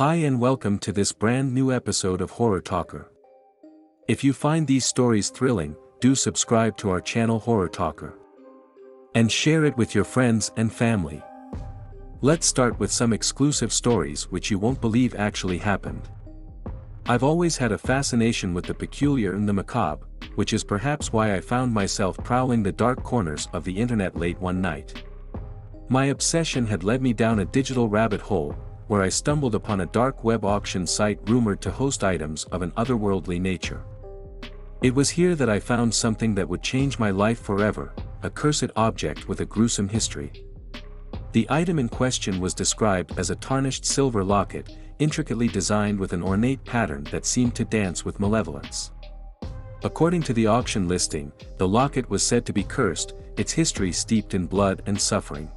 Hi and welcome to this brand new episode of Horror Talker. If you find these stories thrilling, do subscribe to our channel Horror Talker. And share it with your friends and family. Let's start with some exclusive stories which you won't believe actually happened. I've always had a fascination with the peculiar and the macabre, which is perhaps why I found myself prowling the dark corners of the internet late one night. My obsession had led me down a digital rabbit hole, where I stumbled upon a dark web auction site rumored to host items of an otherworldly nature. It was here that I found something that would change my life forever, a cursed object with a gruesome history. The item in question was described as a tarnished silver locket, intricately designed with an ornate pattern that seemed to dance with malevolence. According to the auction listing, the locket was said to be cursed, its history steeped in blood and suffering.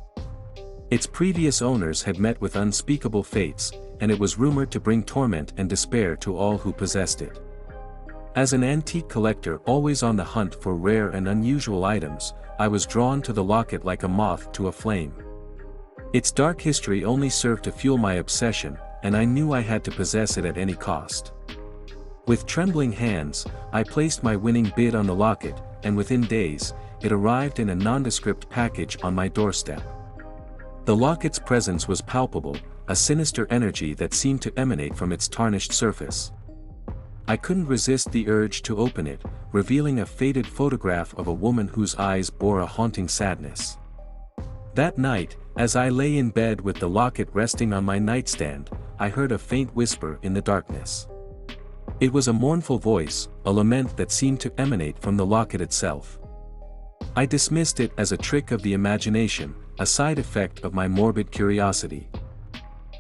Its previous owners had met with unspeakable fates, and it was rumored to bring torment and despair to all who possessed it. As an antique collector always on the hunt for rare and unusual items, I was drawn to the locket like a moth to a flame. Its dark history only served to fuel my obsession, and I knew I had to possess it at any cost. With trembling hands, I placed my winning bid on the locket, and within days, it arrived in a nondescript package on my doorstep. The locket's presence was palpable, a sinister energy that seemed to emanate from its tarnished surface. I couldn't resist the urge to open it, revealing a faded photograph of a woman whose eyes bore a haunting sadness. That night, as I lay in bed with the locket resting on my nightstand, I heard a faint whisper in the darkness. It was a mournful voice, a lament that seemed to emanate from the locket itself. I dismissed it as a trick of the imagination, a side effect of my morbid curiosity.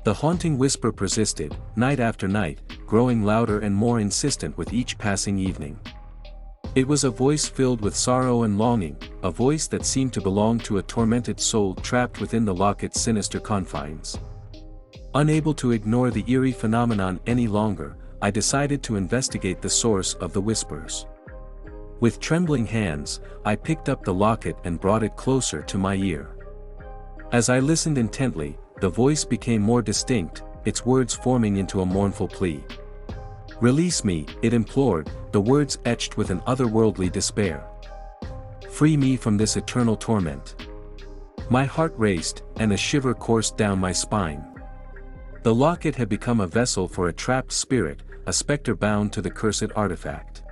The haunting whisper persisted, night after night, growing louder and more insistent with each passing evening. It was a voice filled with sorrow and longing, a voice that seemed to belong to a tormented soul trapped within the locket's sinister confines. Unable to ignore the eerie phenomenon any longer, I decided to investigate the source of the whispers. With trembling hands, I picked up the locket and brought it closer to my ear. As I listened intently, the voice became more distinct, its words forming into a mournful plea. "Release me," it implored, the words etched with an otherworldly despair. "Free me from this eternal torment." My heart raced, and a shiver coursed down my spine. The locket had become a vessel for a trapped spirit, a specter bound to the cursed artifact.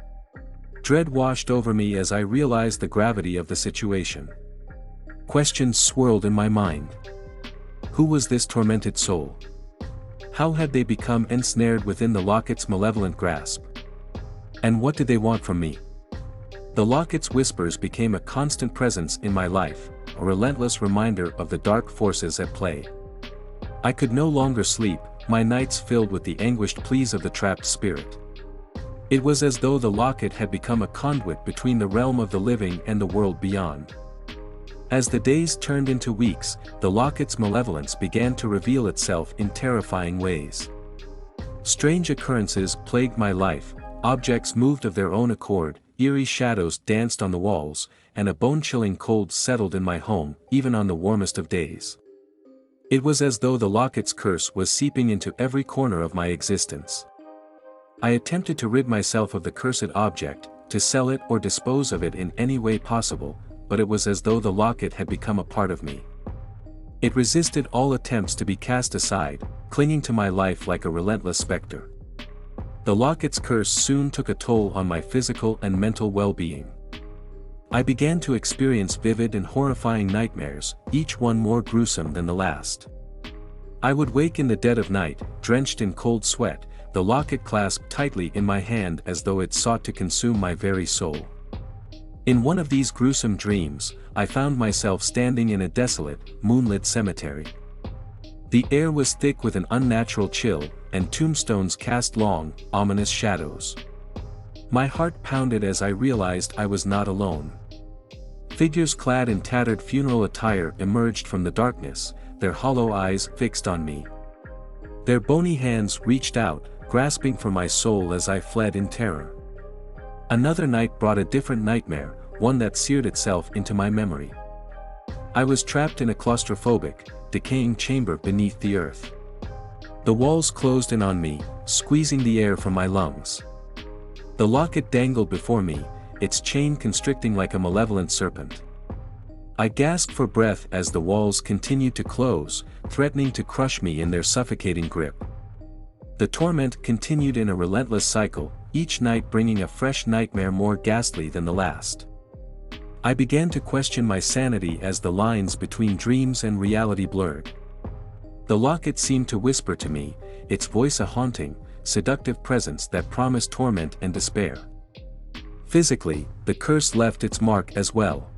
Dread washed over me as I realized the gravity of the situation. Questions swirled in my mind. Who was this tormented soul? How had they become ensnared within the locket's malevolent grasp? And what did they want from me? The locket's whispers became a constant presence in my life, a relentless reminder of the dark forces at play. I could no longer sleep, my nights filled with the anguished pleas of the trapped spirit. It was as though the locket had become a conduit between the realm of the living and the world beyond. As the days turned into weeks, the locket's malevolence began to reveal itself in terrifying ways. Strange occurrences plagued my life, objects moved of their own accord, eerie shadows danced on the walls, and a bone-chilling cold settled in my home, even on the warmest of days. It was as though the locket's curse was seeping into every corner of my existence. I attempted to rid myself of the cursed object, to sell it or dispose of it in any way possible, but it was as though the locket had become a part of me. It resisted all attempts to be cast aside, clinging to my life like a relentless specter. The locket's curse soon took a toll on my physical and mental well-being. I began to experience vivid and horrifying nightmares, each one more gruesome than the last. I would wake in the dead of night, drenched in cold sweat, the locket clasped tightly in my hand as though it sought to consume my very soul. In one of these gruesome dreams, I found myself standing in a desolate, moonlit cemetery. The air was thick with an unnatural chill, and tombstones cast long, ominous shadows. My heart pounded as I realized I was not alone. Figures clad in tattered funeral attire emerged from the darkness, their hollow eyes fixed on me. Their bony hands reached out, grasping for my soul as I fled in terror. Another night brought a different nightmare, one that seared itself into my memory. I was trapped in a claustrophobic, decaying chamber beneath the earth. The walls closed in on me, squeezing the air from my lungs. The locket dangled before me, its chain constricting like a malevolent serpent. I gasped for breath as the walls continued to close, threatening to crush me in their suffocating grip. The torment continued in a relentless cycle, each night bringing a fresh nightmare more ghastly than the last. I began to question my sanity as the lines between dreams and reality blurred. The locket seemed to whisper to me, its voice a haunting, seductive presence that promised torment and despair. Physically, the curse left its mark as well.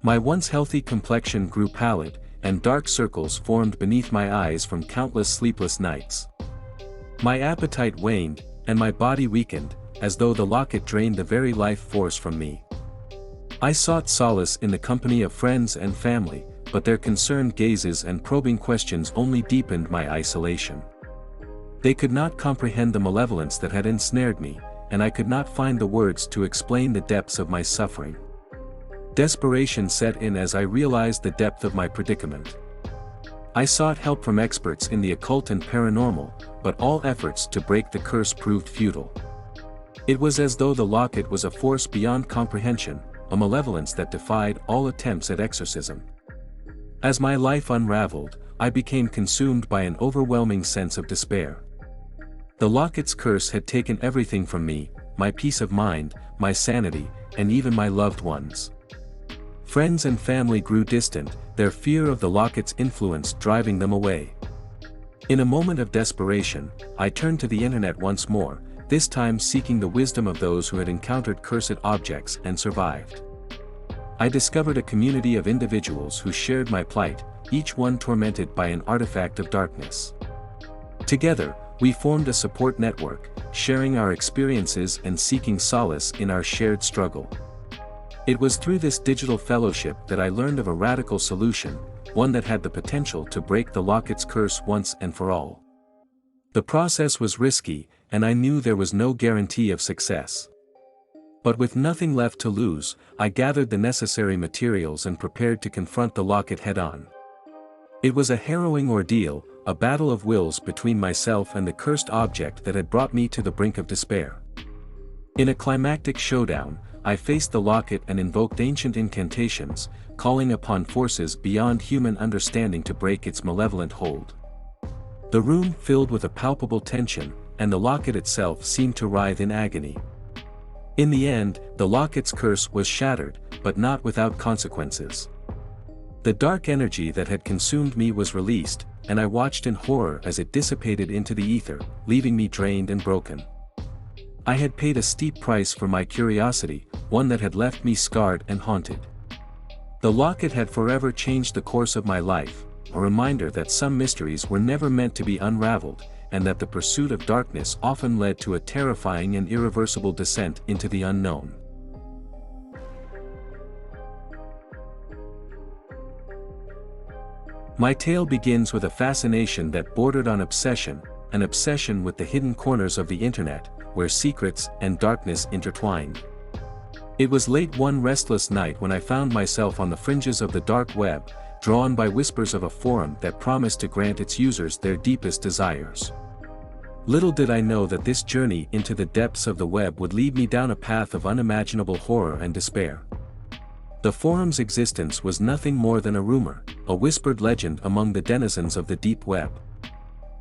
My once healthy complexion grew pallid, and dark circles formed beneath my eyes from countless sleepless nights. My appetite waned, and my body weakened, as though the locket drained the very life force from me. I sought solace in the company of friends and family, but their concerned gazes and probing questions only deepened my isolation. They could not comprehend the malevolence that had ensnared me, and I could not find the words to explain the depths of my suffering. Desperation set in as I realized the depth of my predicament. I sought help from experts in the occult and paranormal, but all efforts to break the curse proved futile. It was as though the locket was a force beyond comprehension, a malevolence that defied all attempts at exorcism. As my life unraveled, I became consumed by an overwhelming sense of despair. The locket's curse had taken everything from me, my peace of mind, my sanity, and even my loved ones. Friends and family grew distant, their fear of the locket's influence driving them away. In a moment of desperation, I turned to the internet once more, this time seeking the wisdom of those who had encountered cursed objects and survived. I discovered a community of individuals who shared my plight, each one tormented by an artifact of darkness. Together, we formed a support network, sharing our experiences and seeking solace in our shared struggle. It was through this digital fellowship that I learned of a radical solution, one that had the potential to break the locket's curse once and for all. The process was risky, and I knew there was no guarantee of success. But with nothing left to lose, I gathered the necessary materials and prepared to confront the locket head-on. It was a harrowing ordeal, a battle of wills between myself and the cursed object that had brought me to the brink of despair. In a climactic showdown, I faced the locket and invoked ancient incantations, calling upon forces beyond human understanding to break its malevolent hold. The room filled with a palpable tension, and the locket itself seemed to writhe in agony. In the end, the locket's curse was shattered, but not without consequences. The dark energy that had consumed me was released, and I watched in horror as it dissipated into the ether, leaving me drained and broken. I had paid a steep price for my curiosity, one that had left me scarred and haunted. The locket had forever changed the course of my life, a reminder that some mysteries were never meant to be unraveled, and that the pursuit of darkness often led to a terrifying and irreversible descent into the unknown. My tale begins with a fascination that bordered on obsession, an obsession with the hidden corners of the internet, where secrets and darkness intertwined. It was late one restless night when I found myself on the fringes of the dark web, drawn by whispers of a forum that promised to grant its users their deepest desires. Little did I know that this journey into the depths of the web would lead me down a path of unimaginable horror and despair. The forum's existence was nothing more than a rumor, a whispered legend among the denizens of the deep web.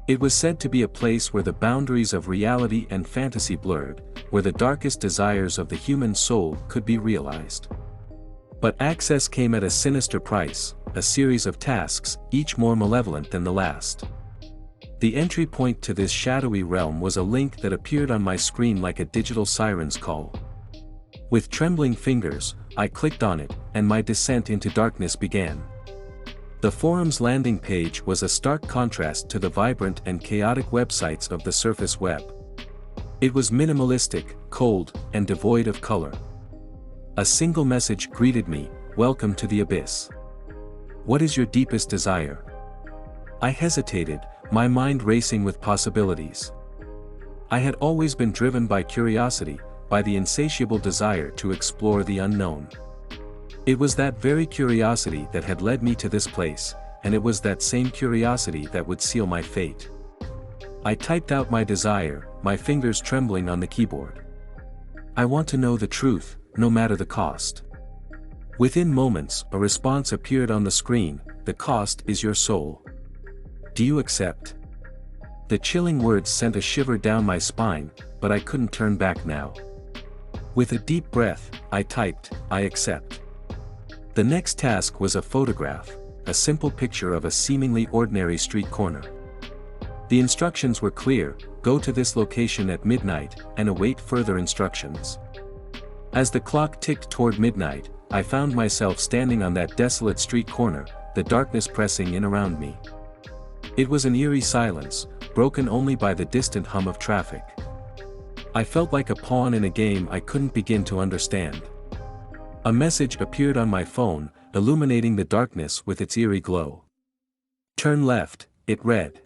It was said to be a place where the boundaries of reality and fantasy blurred, where the darkest desires of the human soul could be realized. But access came at a sinister price, a series of tasks, each more malevolent than the last. The entry point to this shadowy realm was a link that appeared on my screen like a digital siren's call. With trembling fingers, I clicked on it, and my descent into darkness began. The forum's landing page was a stark contrast to the vibrant and chaotic websites of the surface web. It was minimalistic, cold, and devoid of color. A single message greeted me, "Welcome to the abyss. What is your deepest desire?" I hesitated, my mind racing with possibilities. I had always been driven by curiosity, by the insatiable desire to explore the unknown. It was that very curiosity that had led me to this place, and it was that same curiosity that would seal my fate. I typed out my desire, my fingers trembling on the keyboard. I want to know the truth, no matter the cost. Within moments, a response appeared on the screen: the cost is your soul. Do you accept? The chilling words sent a shiver down my spine, but I couldn't turn back now. With a deep breath, I typed, I accept. The next task was a photograph, a simple picture of a seemingly ordinary street corner. The instructions were clear: go to this location at midnight, and await further instructions. As the clock ticked toward midnight, I found myself standing on that desolate street corner, the darkness pressing in around me. It was an eerie silence, broken only by the distant hum of traffic. I felt like a pawn in a game I couldn't begin to understand. A message appeared on my phone, illuminating the darkness with its eerie glow. Turn left, it read.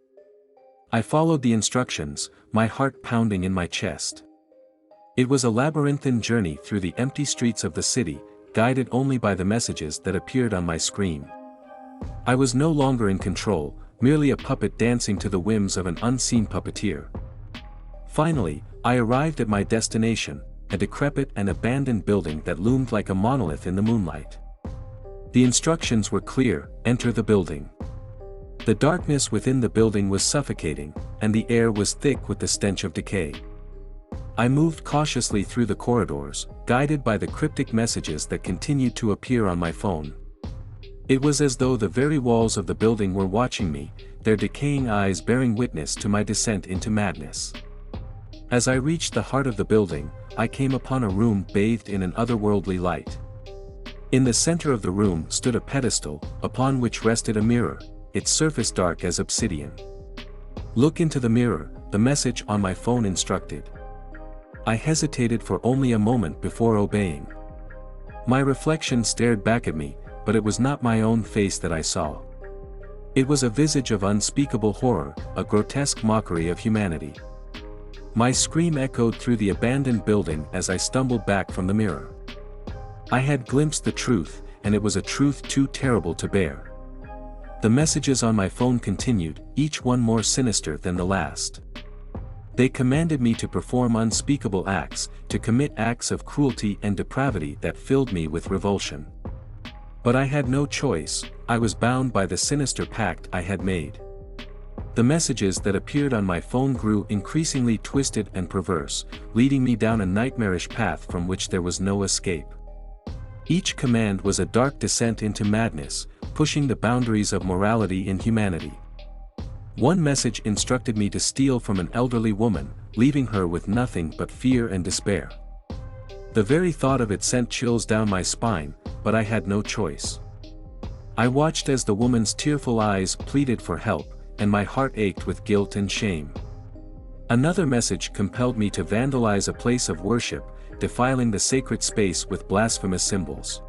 I followed the instructions, my heart pounding in my chest. It was a labyrinthine journey through the empty streets of the city, guided only by the messages that appeared on my screen. I was no longer in control, merely a puppet dancing to the whims of an unseen puppeteer. Finally, I arrived at my destination, a decrepit and abandoned building that loomed like a monolith in the moonlight. The instructions were clear: enter the building. The darkness within the building was suffocating, and the air was thick with the stench of decay. I moved cautiously through the corridors, guided by the cryptic messages that continued to appear on my phone. It was as though the very walls of the building were watching me, their decaying eyes bearing witness to my descent into madness. As I reached the heart of the building, I came upon a room bathed in an otherworldly light. In the center of the room stood a pedestal, upon which rested a mirror, its surface dark as obsidian. Look into the mirror, the message on my phone instructed. I hesitated for only a moment before obeying. My reflection stared back at me, but it was not my own face that I saw. It was a visage of unspeakable horror, a grotesque mockery of humanity. My scream echoed through the abandoned building as I stumbled back from the mirror. I had glimpsed the truth, and it was a truth too terrible to bear. The messages on my phone continued, each one more sinister than the last. They commanded me to perform unspeakable acts, to commit acts of cruelty and depravity that filled me with revulsion. But I had no choice, I was bound by the sinister pact I had made. The messages that appeared on my phone grew increasingly twisted and perverse, leading me down a nightmarish path from which there was no escape. Each command was a dark descent into madness, pushing the boundaries of morality and humanity. One message instructed me to steal from an elderly woman, leaving her with nothing but fear and despair. The very thought of it sent chills down my spine, but I had no choice. I watched as the woman's tearful eyes pleaded for help, and my heart ached with guilt and shame. Another message compelled me to vandalize a place of worship, defiling the sacred space with blasphemous symbols.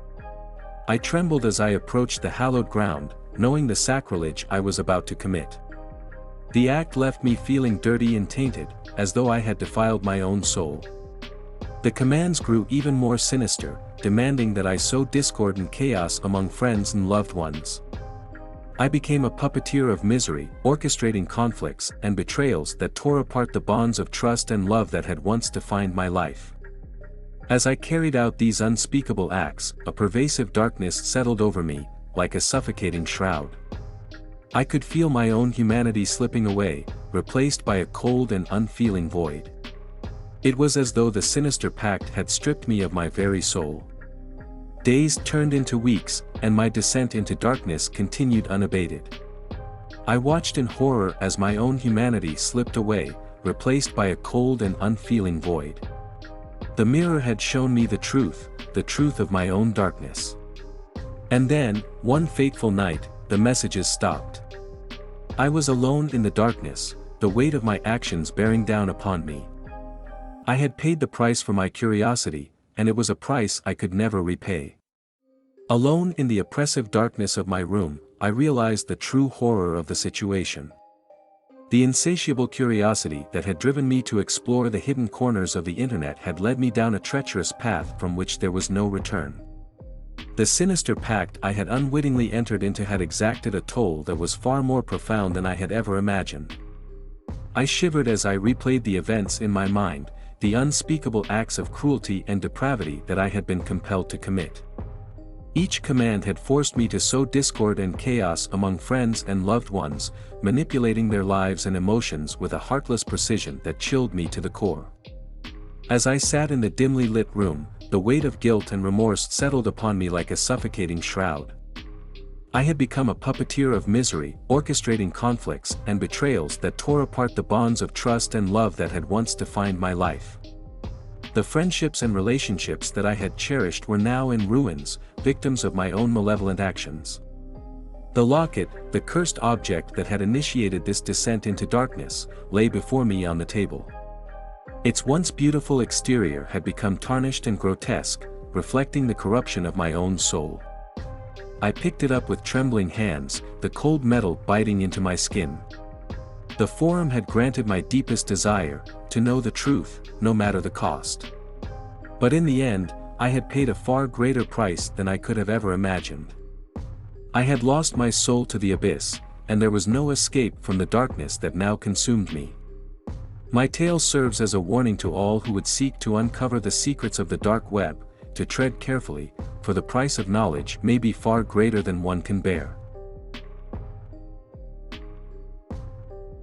I trembled as I approached the hallowed ground, knowing the sacrilege I was about to commit. The act left me feeling dirty and tainted, as though I had defiled my own soul. The commands grew even more sinister, demanding that I sow discord and chaos among friends and loved ones. I became a puppeteer of misery, orchestrating conflicts and betrayals that tore apart the bonds of trust and love that had once defined my life. As I carried out these unspeakable acts, a pervasive darkness settled over me, like a suffocating shroud. I could feel my own humanity slipping away, replaced by a cold and unfeeling void. It was as though the sinister pact had stripped me of my very soul. Days turned into weeks, and my descent into darkness continued unabated. I watched in horror as my own humanity slipped away, replaced by a cold and unfeeling void. The mirror had shown me the truth of my own darkness. And then, one fateful night, the messages stopped. I was alone in the darkness, the weight of my actions bearing down upon me. I had paid the price for my curiosity, and it was a price I could never repay. Alone in the oppressive darkness of my room, I realized the true horror of the situation. The insatiable curiosity that had driven me to explore the hidden corners of the internet had led me down a treacherous path from which there was no return. The sinister pact I had unwittingly entered into had exacted a toll that was far more profound than I had ever imagined. I shivered as I replayed the events in my mind, the unspeakable acts of cruelty and depravity that I had been compelled to commit. Each command had forced me to sow discord and chaos among friends and loved ones, manipulating their lives and emotions with a heartless precision that chilled me to the core. As I sat in the dimly lit room, the weight of guilt and remorse settled upon me like a suffocating shroud. I had become a puppeteer of misery, orchestrating conflicts and betrayals that tore apart the bonds of trust and love that had once defined my life. The friendships and relationships that I had cherished were now in ruins, victims of my own malevolent actions. The locket, the cursed object that had initiated this descent into darkness, lay before me on the table. Its once beautiful exterior had become tarnished and grotesque, reflecting the corruption of my own soul. I picked it up with trembling hands, the cold metal biting into my skin. The forum had granted my deepest desire, to know the truth, no matter the cost. But in the end, I had paid a far greater price than I could have ever imagined. I had lost my soul to the abyss, and there was no escape from the darkness that now consumed me. My tale serves as a warning to all who would seek to uncover the secrets of the dark web, to tread carefully, for the price of knowledge may be far greater than one can bear.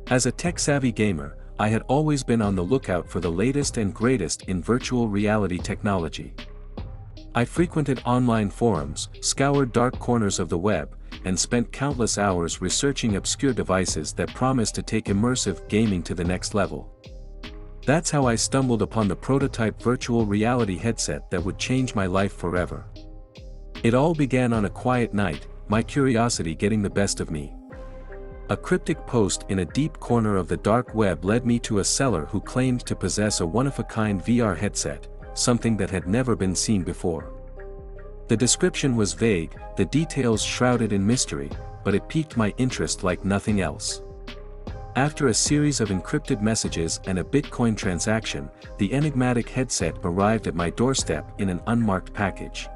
As a tech-savvy gamer, I had always been on the lookout for the latest and greatest in virtual reality technology. I frequented online forums, scoured dark corners of the web, and spent countless hours researching obscure devices that promised to take immersive gaming to the next level. That's how I stumbled upon the prototype virtual reality headset that would change my life forever. It all began on a quiet night, my curiosity getting the best of me. A cryptic post in a deep corner of the dark web led me to a seller who claimed to possess a one-of-a-kind VR headset, something that had never been seen before. The description was vague, the details shrouded in mystery, but it piqued my interest like nothing else. After a series of encrypted messages and a Bitcoin transaction, the enigmatic headset arrived at my doorstep in an unmarked package.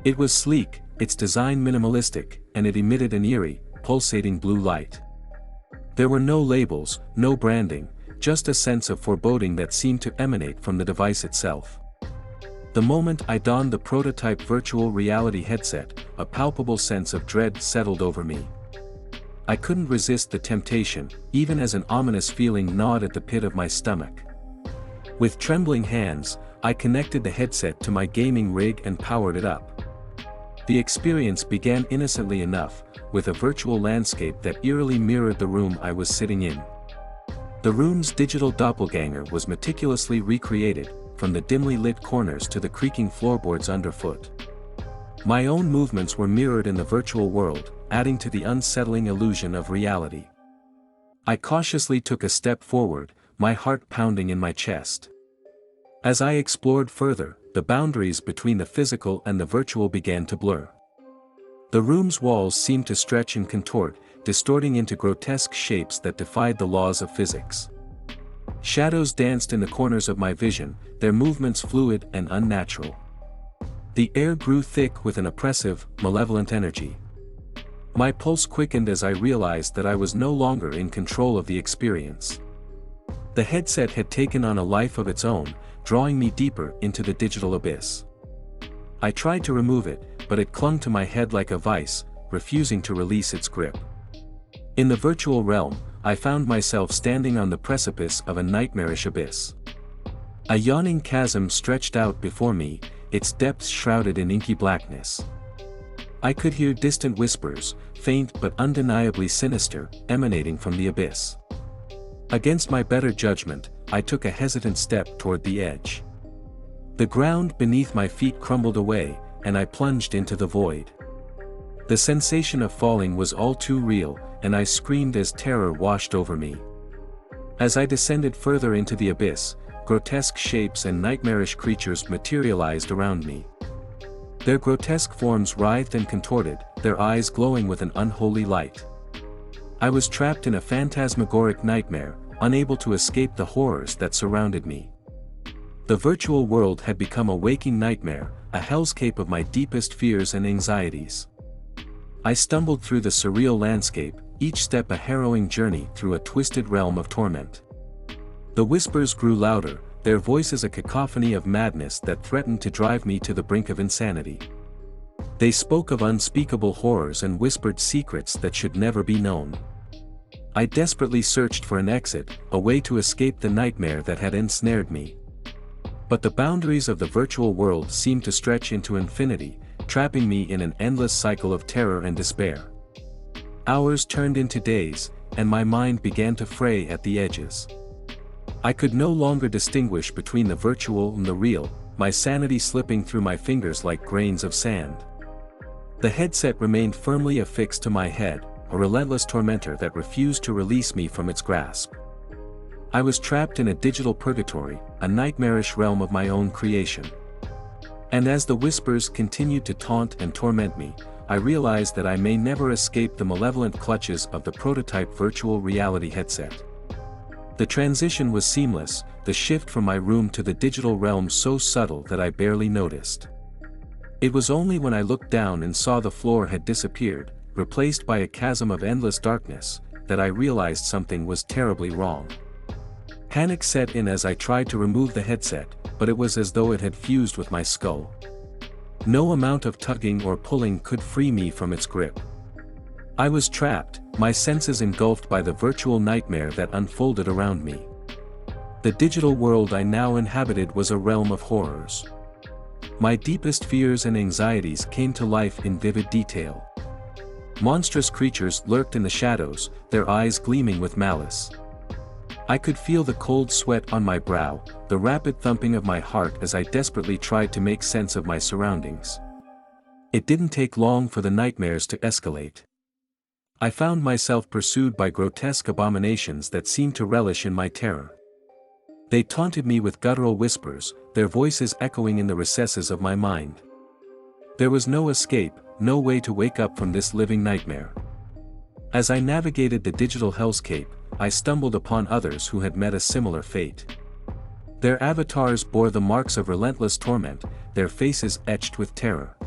It was sleek, its design minimalistic, and it emitted an eerie, pulsating blue light. There were no labels, no branding, just a sense of foreboding that seemed to emanate from the device itself. The moment I donned the prototype virtual reality headset, a palpable sense of dread settled over me. I couldn't resist the temptation, even as an ominous feeling gnawed at the pit of my stomach. With trembling hands, I connected the headset to my gaming rig and powered it up. The experience began innocently enough, with a virtual landscape that eerily mirrored the room I was sitting in. The room's digital doppelganger was meticulously recreated, from the dimly lit corners to the creaking floorboards underfoot. My own movements were mirrored in the virtual world, adding to the unsettling illusion of reality. I cautiously took a step forward, my heart pounding in my chest. As I explored further, the boundaries between the physical and the virtual began to blur. The room's walls seemed to stretch and contort, distorting into grotesque shapes that defied the laws of physics. Shadows danced in the corners of my vision, their movements fluid and unnatural. The air grew thick with an oppressive, malevolent energy. My pulse quickened as I realized that I was no longer in control of the experience. The headset had taken on a life of its own, drawing me deeper into the digital abyss. I tried to remove it, but it clung to my head like a vice, refusing to release its grip. In the virtual realm, I found myself standing on the precipice of a nightmarish abyss. A yawning chasm stretched out before me, its depths shrouded in inky blackness. I could hear distant whispers, faint but undeniably sinister, emanating from the abyss. Against my better judgment, I took a hesitant step toward the edge. The ground beneath my feet crumbled away, and I plunged into the void. The sensation of falling was all too real, and I screamed as terror washed over me. As I descended further into the abyss, grotesque shapes and nightmarish creatures materialized around me. Their grotesque forms writhed and contorted, their eyes glowing with an unholy light. I was trapped in a phantasmagoric nightmare, unable to escape the horrors that surrounded me. The virtual world had become a waking nightmare, a hellscape of my deepest fears and anxieties. I stumbled through the surreal landscape, each step a harrowing journey through a twisted realm of torment. The whispers grew louder, their voices a cacophony of madness that threatened to drive me to the brink of insanity. They spoke of unspeakable horrors and whispered secrets that should never be known. I desperately searched for an exit, a way to escape the nightmare that had ensnared me. But the boundaries of the virtual world seemed to stretch into infinity, trapping me in an endless cycle of terror and despair. Hours turned into days, and my mind began to fray at the edges. I could no longer distinguish between the virtual and the real, my sanity slipping through my fingers like grains of sand. The headset remained firmly affixed to my head, a relentless tormentor that refused to release me from its grasp. I was trapped in a digital purgatory, a nightmarish realm of my own creation. And as the whispers continued to taunt and torment me, I realized that I may never escape the malevolent clutches of the prototype virtual reality headset. The transition was seamless, the shift from my room to the digital realm so subtle that I barely noticed. It was only when I looked down and saw the floor had disappeared, replaced by a chasm of endless darkness, that I realized something was terribly wrong. Panic set in as I tried to remove the headset, but it was as though it had fused with my skull. No amount of tugging or pulling could free me from its grip. I was trapped, my senses engulfed by the virtual nightmare that unfolded around me. The digital world I now inhabited was a realm of horrors. My deepest fears and anxieties came to life in vivid detail. Monstrous creatures lurked in the shadows, their eyes gleaming with malice. I could feel the cold sweat on my brow, the rapid thumping of my heart as I desperately tried to make sense of my surroundings. It didn't take long for the nightmares to escalate. I found myself pursued by grotesque abominations that seemed to relish in my terror. They taunted me with guttural whispers, their voices echoing in the recesses of my mind. There was no escape, no way to wake up from this living nightmare. As I navigated the digital hellscape, I stumbled upon others who had met a similar fate. Their avatars bore the marks of relentless torment, their faces etched with terror.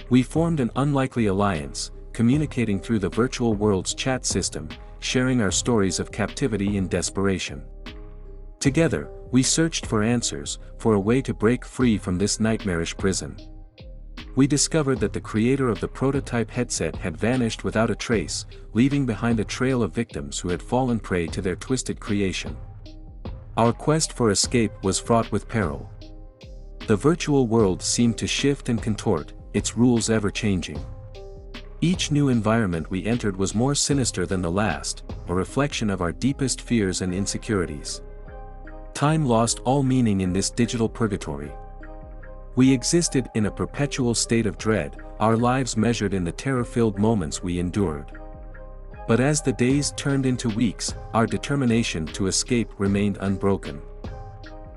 We formed an unlikely alliance, communicating through the virtual world's chat system, sharing our stories of captivity and desperation. Together, we searched for answers, for a way to break free from this nightmarish prison. We discovered that the creator of the prototype headset had vanished without a trace, leaving behind a trail of victims who had fallen prey to their twisted creation. Our quest for escape was fraught with peril. The virtual world seemed to shift and contort, its rules ever-changing. Each new environment we entered was more sinister than the last, a reflection of our deepest fears and insecurities. Time lost all meaning in this digital purgatory. We existed in a perpetual state of dread, our lives measured in the terror-filled moments we endured. But as the days turned into weeks, our determination to escape remained unbroken.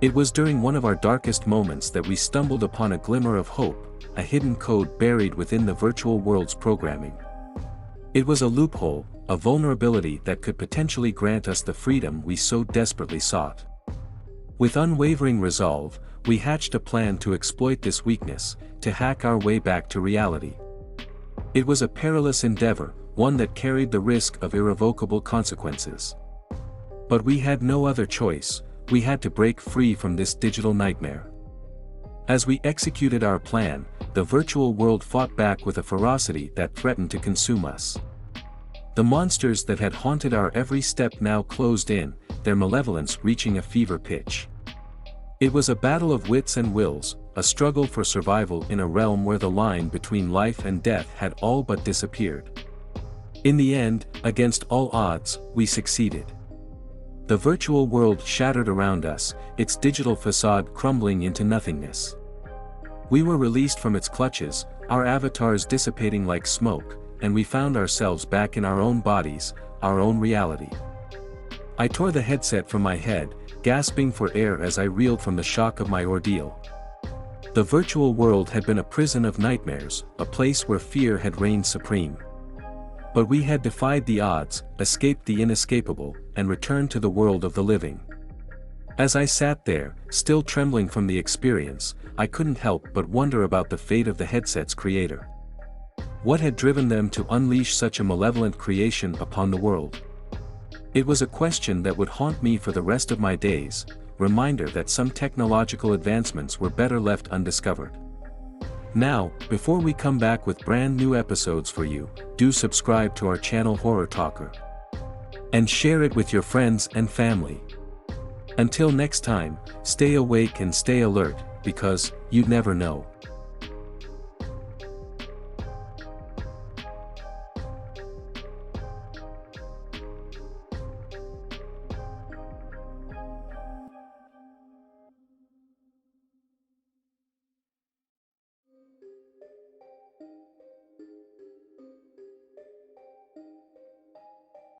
It was during one of our darkest moments that we stumbled upon a glimmer of hope, a hidden code buried within the virtual world's programming. It was a loophole, a vulnerability that could potentially grant us the freedom we so desperately sought. With unwavering resolve, we hatched a plan to exploit this weakness, to hack our way back to reality. It was a perilous endeavor, one that carried the risk of irrevocable consequences. But we had no other choice, we had to break free from this digital nightmare. As we executed our plan, the virtual world fought back with a ferocity that threatened to consume us. The monsters that had haunted our every step now closed in, their malevolence reaching a fever pitch. It was a battle of wits and wills, a struggle for survival in a realm where the line between life and death had all but disappeared. In the end, against all odds, we succeeded. The virtual world shattered around us, its digital facade crumbling into nothingness. We were released from its clutches, our avatars dissipating like smoke, and we found ourselves back in our own bodies, our own reality. I tore the headset from my head, gasping for air as I reeled from the shock of my ordeal. The virtual world had been a prison of nightmares, a place where fear had reigned supreme. But we had defied the odds, escaped the inescapable, and returned to the world of the living. As I sat there, still trembling from the experience, I couldn't help but wonder about the fate of the headset's creator. What had driven them to unleash such a malevolent creation upon the world? It was a question that would haunt me for the rest of my days, reminder that some technological advancements were better left undiscovered. Now, before we come back with brand new episodes for you, do subscribe to our channel Horror Talker. And share it with your friends and family. Until next time, stay awake and stay alert, because you never know.